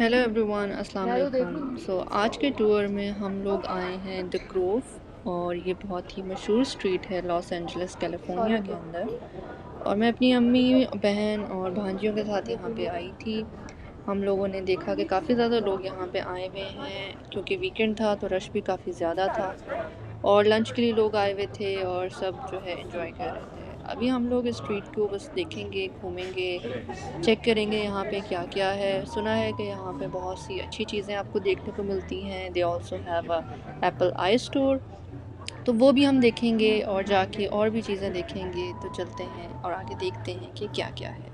Hello everyone, अस्सलाम वालेकुम। आज के टूर में हम लोग आए हैं द ग्रोव और ये बहुत ही मशहूर स्ट्रीट है लॉस एंजलिस कैलिफोर्निया के अंदर। और मैं अपनी अम्मी, बहन और भांजियों के साथ यहाँ पे आई थी। हम लोगों ने देखा कि काफ़ी ज़्यादा लोग यहाँ पे आए हुए हैं क्योंकि वीकेंड था तो रश भी काफ़ी ज़्यादा था और लंच के लिए लोग आए हुए थे और सब जो है एंजॉय कर रहे थे। अभी हम लोग इस स्ट्रीट को बस देखेंगे, घूमेंगे, चेक करेंगे यहाँ पे क्या क्या है। सुना है कि यहाँ पे बहुत सी अच्छी चीज़ें आपको देखने को मिलती हैं। They also have a Apple I store, तो वो भी हम देखेंगे और जाके और भी चीज़ें देखेंगे। तो चलते हैं और आगे देखते हैं कि क्या क्या है।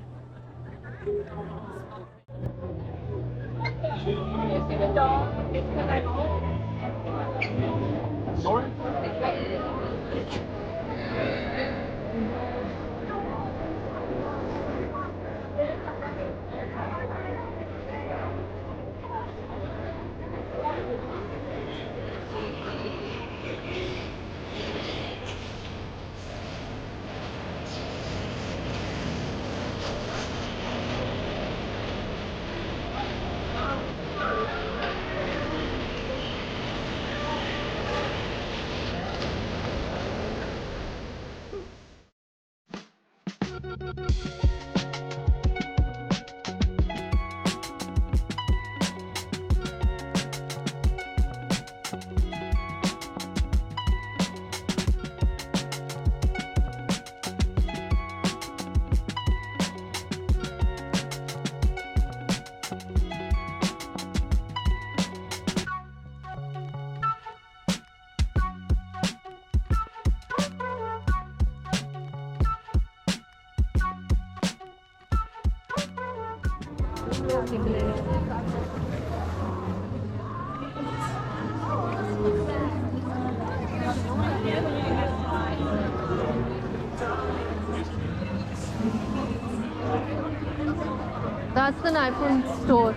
That's an iPhone store.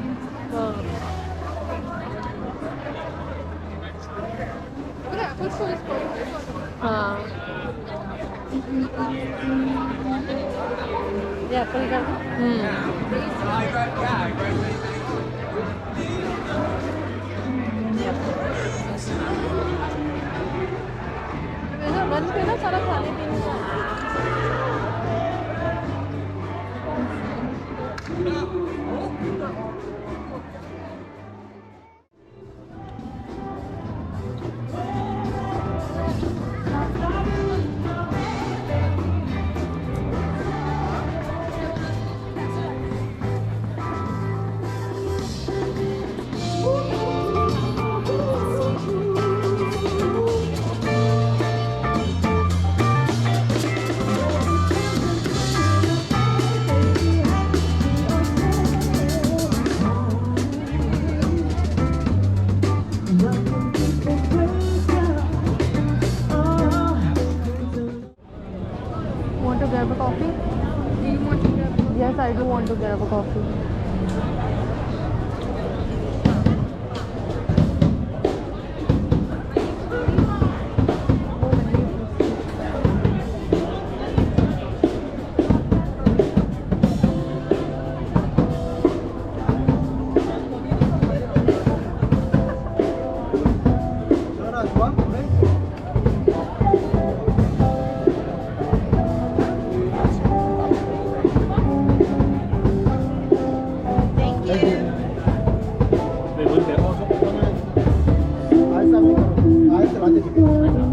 हाँ, ये एप्पल का। वन पे ना सारा खाने पीने का। Want to grab a coffee? Do you want to grab a coffee? Yes, I do want to grab a coffee.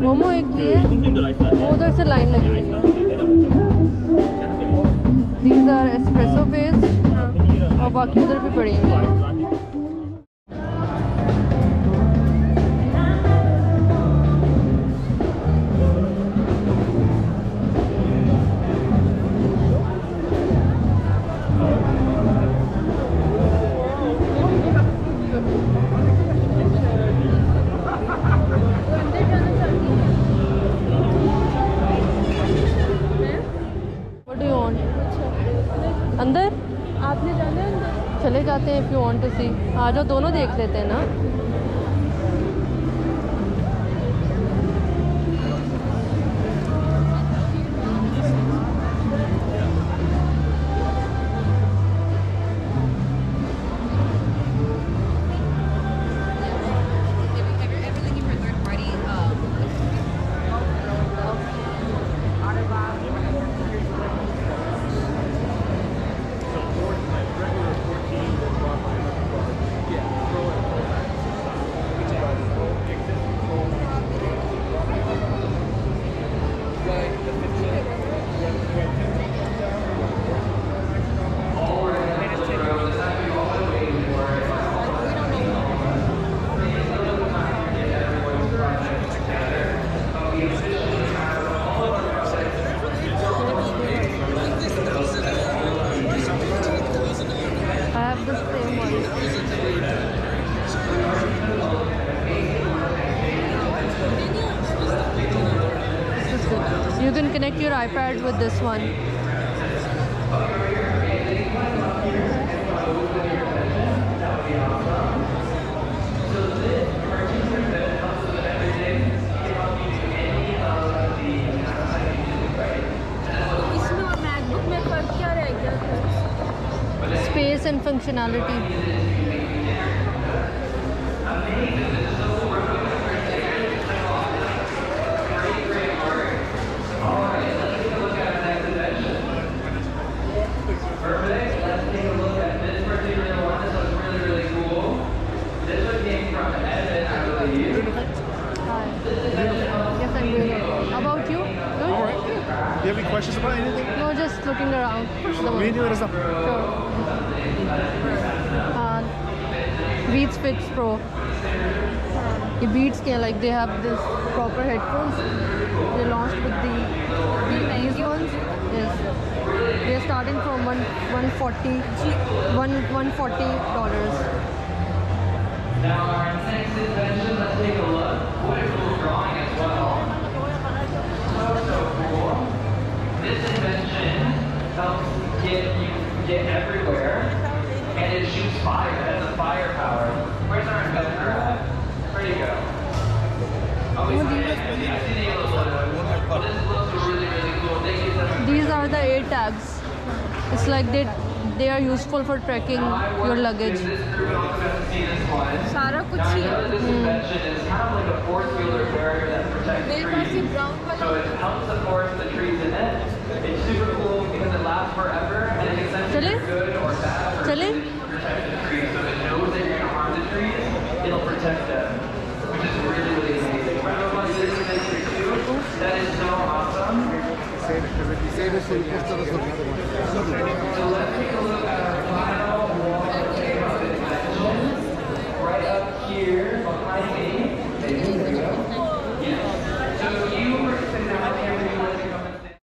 Momo एक भी है, वो उधर से लाइन लगी हुई है। These are espresso based और बाकी उधर भी पड़ी हुई है। What do you want? अंदर आपने जाना है अंदर? चले जाते हैं। If you want to see, आ जाओ, दोनों देख लेते हैं ना। can connect your iPad with this one. Space and functionality. Perfect. Let's take a look at this particular one. This looks really, really cool. This one came from Evan, I believe. Hi. Yes, I'm doing it. How about you? Good? All right. Do you have any questions about anything? No, just looking around. Maybe let us know. Sure. Beats Fix Pro. The Beats can, like, they have this proper headphones. They launched with these ones. Yes. They're starting from $140. Now our next invention, let's take a look. What a cool drawing as well. So cool. This invention helps you get everywhere, and it shoots fire. It has a firepower. Where's our inventor at? Where'd he go? Oh, he's I see the yellow balloon. Well, this looks really, really cool. Thank you so much. These are the air tags. It's like they are useful for tracking your luggage. सारा कुछ ही है. This invention is kind of like a force-wheeler barrier that protects trees. So it helps the forest the trees in it. It's super cool because it lasts forever and it can sense if you're good or bad or protect the trees. So if it knows that you're going to harm the trees, it'll protect them, which is really, really amazing. Right over like this invention too. That is so awesome. So let's take a look at our final wall invention. Right up here behind me. There you go. Yeah. So you were sitting out here and you wanted to come and sit.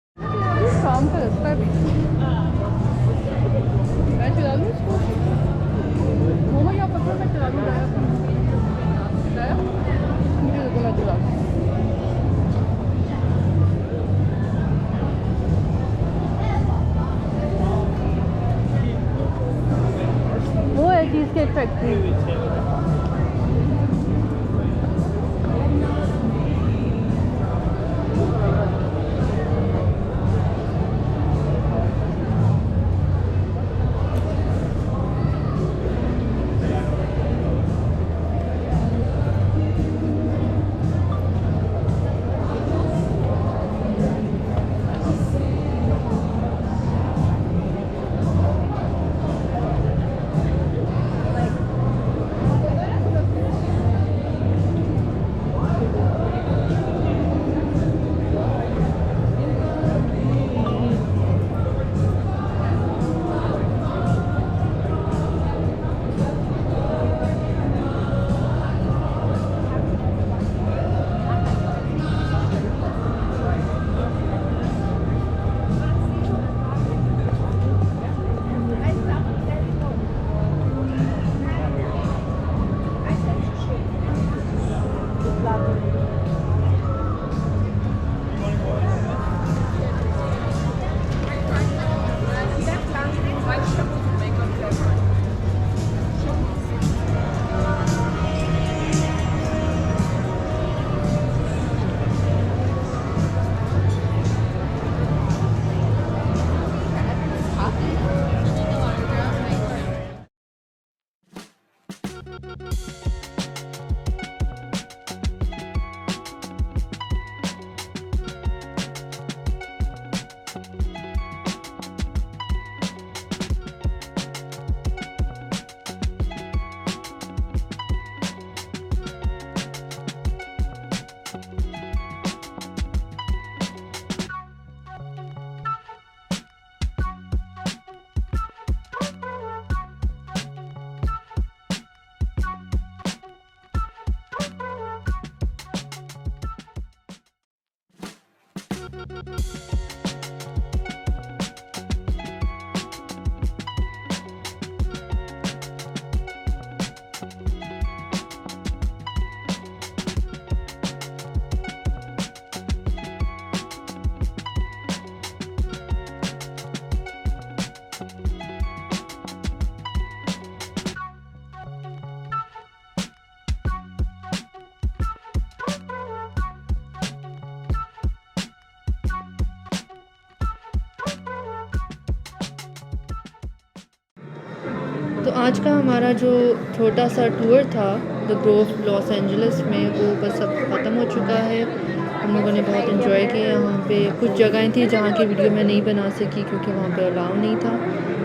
वो है cheesecake factory. तो आज का हमारा जो छोटा सा tour था द ग्रोव लॉस एंजलिस में, वो बस अब ख़त्म हो चुका है। हम लोगों ने बहुत इन्जॉय किया। यहाँ पे कुछ जगहें थी जहाँ की वीडियो मैं नहीं बना सकी क्योंकि वहाँ पे अलाउ नहीं था।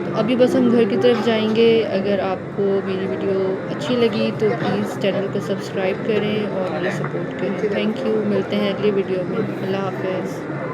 तो अभी बस हम घर की तरफ जाएंगे। अगर आपको मेरी वीडियो अच्छी लगी तो प्लीज़ चैनल को सब्सक्राइब करें और मुझे सपोर्ट करें। Thank you. मिलते हैं अगली वीडियो में। अल्लाह हाफ़िज़।